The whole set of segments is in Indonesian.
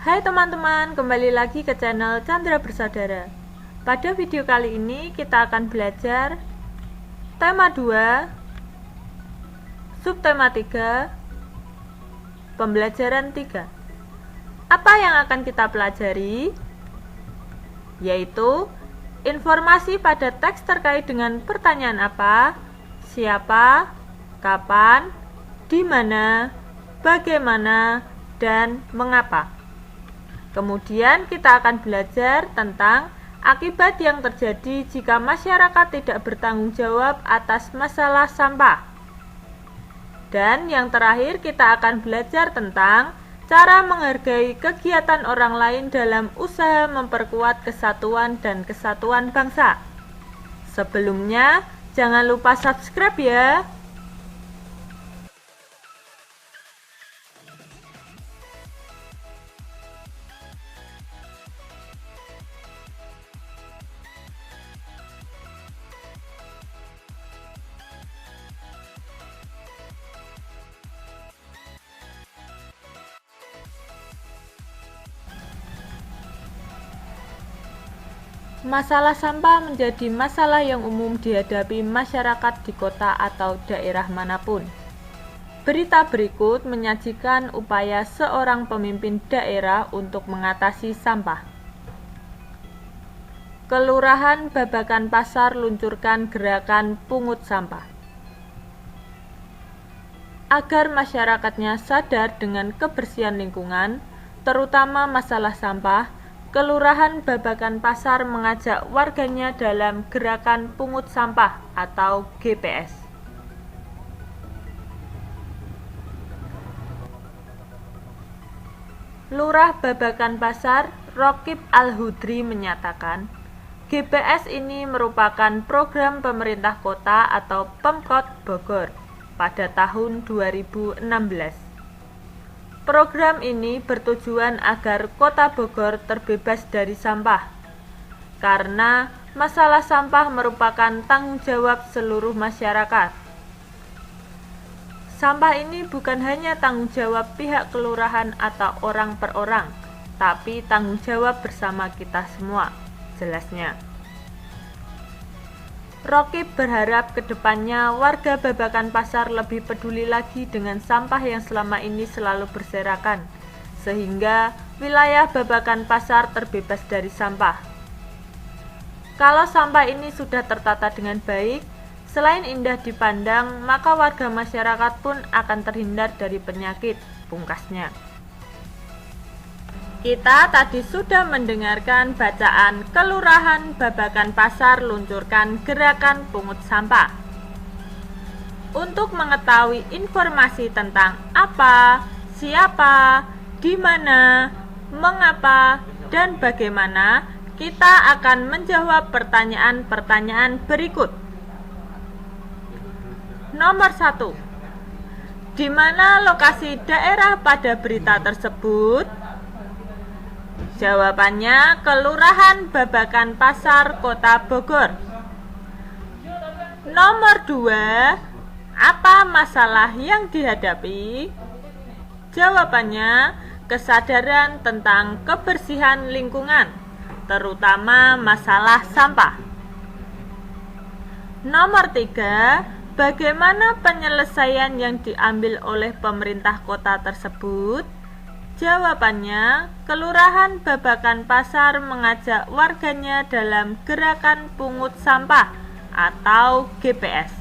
Hai teman-teman, kembali lagi ke channel Chandra Bersaudara. Pada video kali ini kita akan belajar tema 2, subtema 3, pembelajaran 3. Apa yang akan kita pelajari? Yaitu informasi pada teks terkait dengan pertanyaan apa, siapa, kapan, di mana, bagaimana, dan mengapa. Kemudian kita akan belajar tentang akibat yang terjadi jika masyarakat tidak bertanggung jawab atas masalah sampah. Dan yang terakhir kita akan belajar tentang cara menghargai kegiatan orang lain dalam usaha memperkuat kesatuan dan kesatuan bangsa. Sebelumnya, jangan lupa subscribe ya. Masalah sampah menjadi masalah yang umum dihadapi masyarakat di kota atau daerah manapun. Berita berikut menyajikan upaya seorang pemimpin daerah untuk mengatasi sampah. Kelurahan Babakan Pasar luncurkan gerakan pungut sampah. Agar masyarakatnya sadar dengan kebersihan lingkungan, terutama masalah sampah, Kelurahan Babakan Pasar mengajak warganya dalam gerakan pungut sampah atau GPS. Lurah Babakan Pasar, Rokib Al-Hudri menyatakan, GPS ini merupakan program pemerintah kota atau Pemkot Bogor pada tahun 2016. Program ini bertujuan agar Kota Bogor terbebas dari sampah, karena masalah sampah merupakan tanggung jawab seluruh masyarakat. Sampah ini bukan hanya tanggung jawab pihak kelurahan atau orang per orang, tapi tanggung jawab bersama kita semua, jelasnya. Rokib berharap kedepannya warga Babakan Pasar lebih peduli lagi dengan sampah yang selama ini selalu berserakan, sehingga wilayah Babakan Pasar terbebas dari sampah. Kalau sampah ini sudah tertata dengan baik, selain indah dipandang, maka warga masyarakat pun akan terhindar dari penyakit, pungkasnya. Kita tadi sudah mendengarkan bacaan Kelurahan Babakan Pasar luncurkan gerakan pungut sampah. Untuk mengetahui informasi tentang apa, siapa, di mana, mengapa, dan bagaimana, kita akan menjawab pertanyaan-pertanyaan berikut. Nomor 1. Di mana lokasi daerah pada berita tersebut? Jawabannya Kelurahan Babakan Pasar, Kota Bogor. Nomor 2, apa masalah yang dihadapi? Jawabannya kesadaran tentang kebersihan lingkungan, terutama masalah sampah. Nomor 3, bagaimana penyelesaian yang diambil oleh pemerintah kota tersebut? Jawabannya, Kelurahan Babakan Pasar mengajak warganya dalam gerakan pungut sampah atau GPS.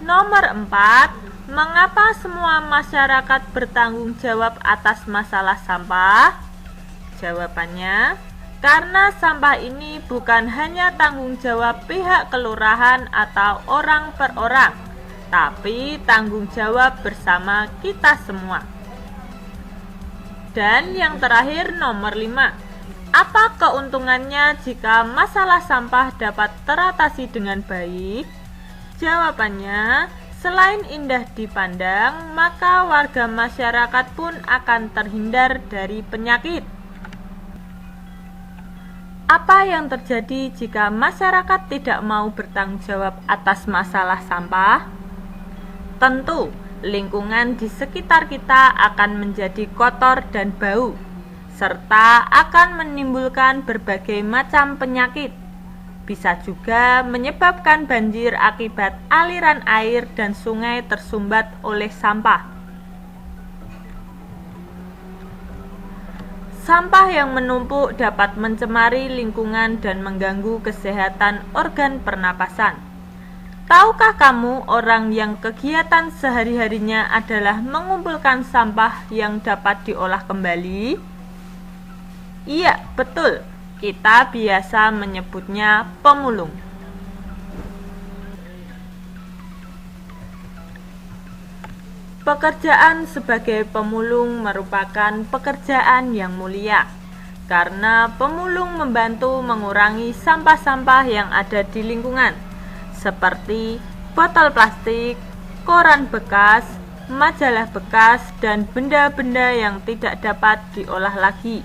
Nomor 4, mengapa semua masyarakat bertanggung jawab atas masalah sampah? Jawabannya, karena sampah ini bukan hanya tanggung jawab pihak kelurahan atau orang per orang, tapi tanggung jawab bersama kita semua. Dan yang terakhir nomor 5, apa keuntungannya jika masalah sampah dapat teratasi dengan baik? Jawabannya, selain indah dipandang, maka warga masyarakat pun akan terhindar dari penyakit. Apa yang terjadi jika masyarakat tidak mau bertanggung jawab atas masalah sampah? Tentu, lingkungan di sekitar kita akan menjadi kotor dan bau, serta akan menimbulkan berbagai macam penyakit. Bisa juga menyebabkan banjir akibat aliran air dan sungai tersumbat oleh sampah. Sampah yang menumpuk dapat mencemari lingkungan dan mengganggu kesehatan organ pernapasan. Tahukah kamu orang yang kegiatan sehari-harinya adalah mengumpulkan sampah yang dapat diolah kembali? Iya, betul. Kita biasa menyebutnya pemulung. Pekerjaan sebagai pemulung merupakan pekerjaan yang mulia, karena pemulung membantu mengurangi sampah-sampah yang ada di lingkungan, seperti botol plastik, koran bekas, majalah bekas, dan benda-benda yang tidak dapat diolah lagi.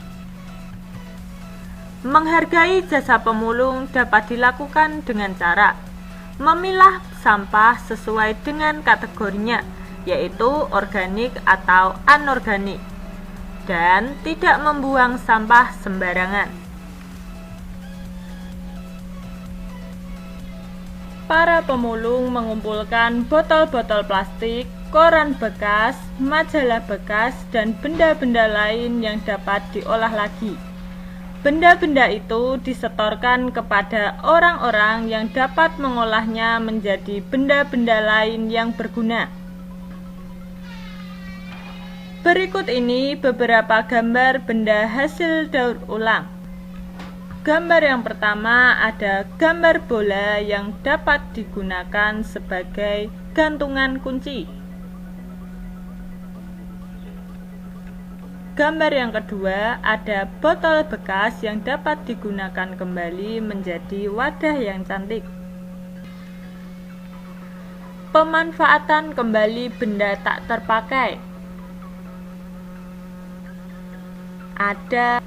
Menghargai jasa pemulung dapat dilakukan dengan cara memilah sampah sesuai dengan kategorinya, yaitu organik atau anorganik, dan tidak membuang sampah sembarangan. Para pemulung mengumpulkan botol-botol plastik, koran bekas, majalah bekas, dan benda-benda lain yang dapat diolah lagi. Benda-benda itu disetorkan kepada orang-orang yang dapat mengolahnya menjadi benda-benda lain yang berguna. Berikut ini beberapa gambar benda hasil daur ulang. Gambar yang pertama ada gambar bola yang dapat digunakan sebagai gantungan kunci. Gambar yang kedua ada botol bekas yang dapat digunakan kembali menjadi wadah yang cantik. Pemanfaatan kembali benda tak terpakai. Ada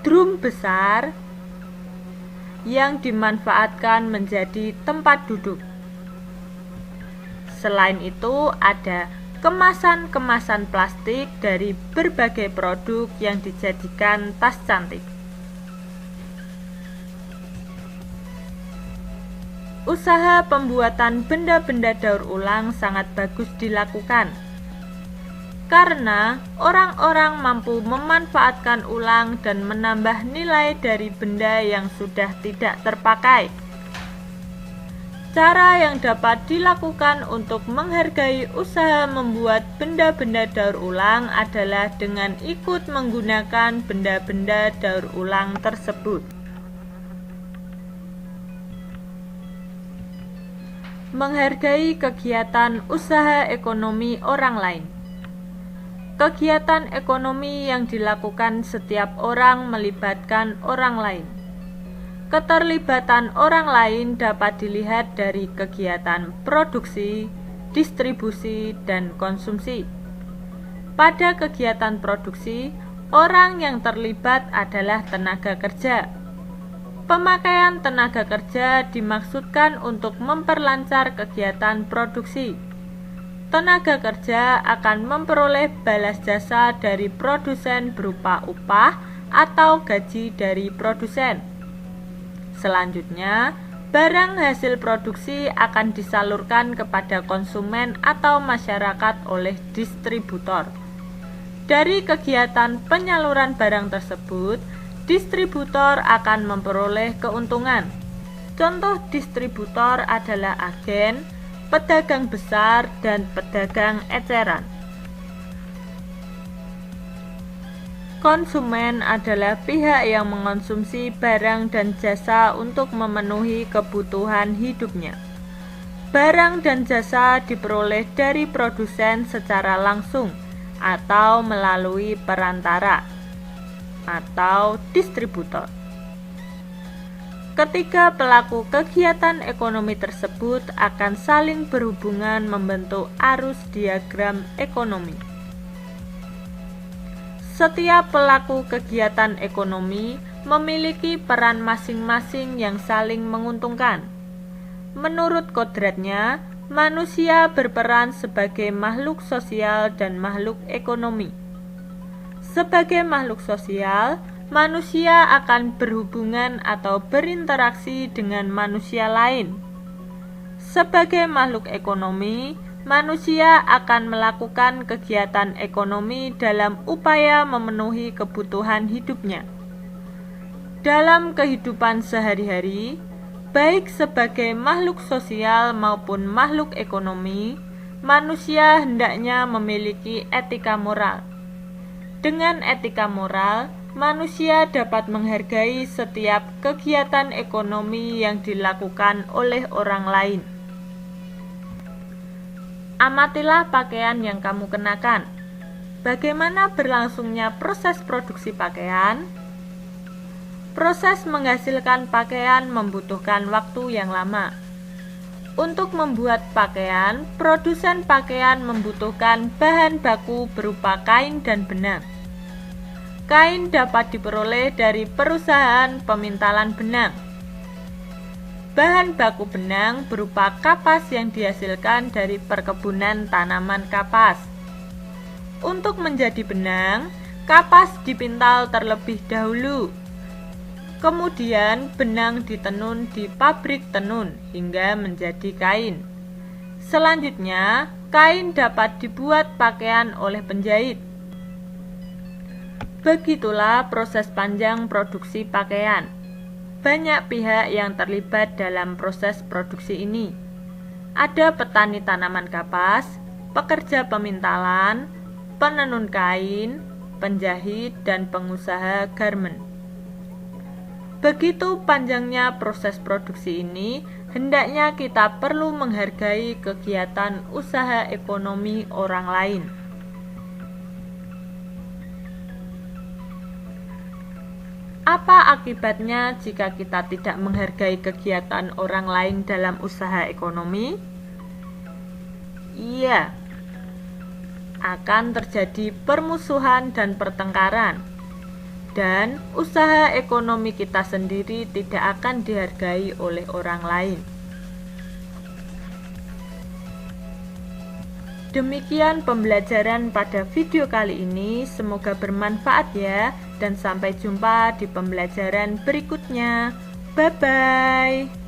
drum besar yang dimanfaatkan menjadi tempat duduk. Selain itu, ada kemasan-kemasan plastik dari berbagai produk yang dijadikan tas cantik. Usaha pembuatan benda-benda daur ulang sangat bagus dilakukan, karena orang-orang mampu memanfaatkan ulang dan menambah nilai dari benda yang sudah tidak terpakai. Cara yang dapat dilakukan untuk menghargai usaha membuat benda-benda daur ulang adalah dengan ikut menggunakan benda-benda daur ulang tersebut. Menghargai kegiatan usaha ekonomi orang lain. Kegiatan ekonomi yang dilakukan setiap orang melibatkan orang lain. Keterlibatan orang lain dapat dilihat dari kegiatan produksi, distribusi, dan konsumsi. Pada kegiatan produksi, orang yang terlibat adalah tenaga kerja. Pemakaian tenaga kerja dimaksudkan untuk memperlancar kegiatan produksi. Tenaga kerja akan memperoleh balas jasa dari produsen berupa upah atau gaji dari produsen. Selanjutnya, barang hasil produksi akan disalurkan kepada konsumen atau masyarakat oleh distributor. Dari kegiatan penyaluran barang tersebut, distributor akan memperoleh keuntungan. Contoh distributor adalah agen, pedagang besar, dan pedagang eceran. Konsumen adalah pihak yang mengonsumsi barang dan jasa untuk memenuhi kebutuhan hidupnya. Barang dan jasa diperoleh dari produsen secara langsung atau melalui perantara atau distributor. Ketiga pelaku kegiatan ekonomi tersebut akan saling berhubungan membentuk arus diagram ekonomi. Setiap pelaku kegiatan ekonomi memiliki peran masing-masing yang saling menguntungkan. Menurut kodratnya, Manusia berperan sebagai makhluk sosial dan makhluk ekonomi. Sebagai makhluk sosial, manusia akan berhubungan atau berinteraksi dengan manusia lain. Sebagai makhluk ekonomi, manusia akan melakukan kegiatan ekonomi dalam upaya memenuhi kebutuhan hidupnya. Dalam kehidupan sehari-hari, baik sebagai makhluk sosial maupun makhluk ekonomi, manusia hendaknya memiliki etika moral. Dengan etika moral, manusia dapat menghargai setiap kegiatan ekonomi yang dilakukan oleh orang lain. Amatilah pakaian yang kamu kenakan. Bagaimana berlangsungnya proses produksi pakaian? Proses menghasilkan pakaian membutuhkan waktu yang lama. Untuk membuat pakaian, produsen pakaian membutuhkan bahan baku berupa kain dan benang. Kain dapat diperoleh dari perusahaan pemintalan benang. Bahan baku benang berupa kapas yang dihasilkan dari perkebunan tanaman kapas. Untuk menjadi benang, kapas dipintal terlebih dahulu. Kemudian benang ditenun di pabrik tenun hingga menjadi kain. Selanjutnya, kain dapat dibuat pakaian oleh penjahit. Begitulah proses panjang produksi pakaian. Banyak pihak yang terlibat dalam proses produksi ini. Ada petani tanaman kapas, pekerja pemintalan, penenun kain, penjahit, dan pengusaha garmen. Begitu panjangnya proses produksi ini, hendaknya kita perlu menghargai kegiatan usaha ekonomi orang lain. Apa akibatnya jika kita tidak menghargai kegiatan orang lain dalam usaha ekonomi? Iya, akan terjadi permusuhan dan pertengkaran. Dan usaha ekonomi kita sendiri tidak akan dihargai oleh orang lain. Demikian pembelajaran pada video kali ini, semoga bermanfaat ya, dan sampai jumpa di pembelajaran berikutnya. Bye-bye.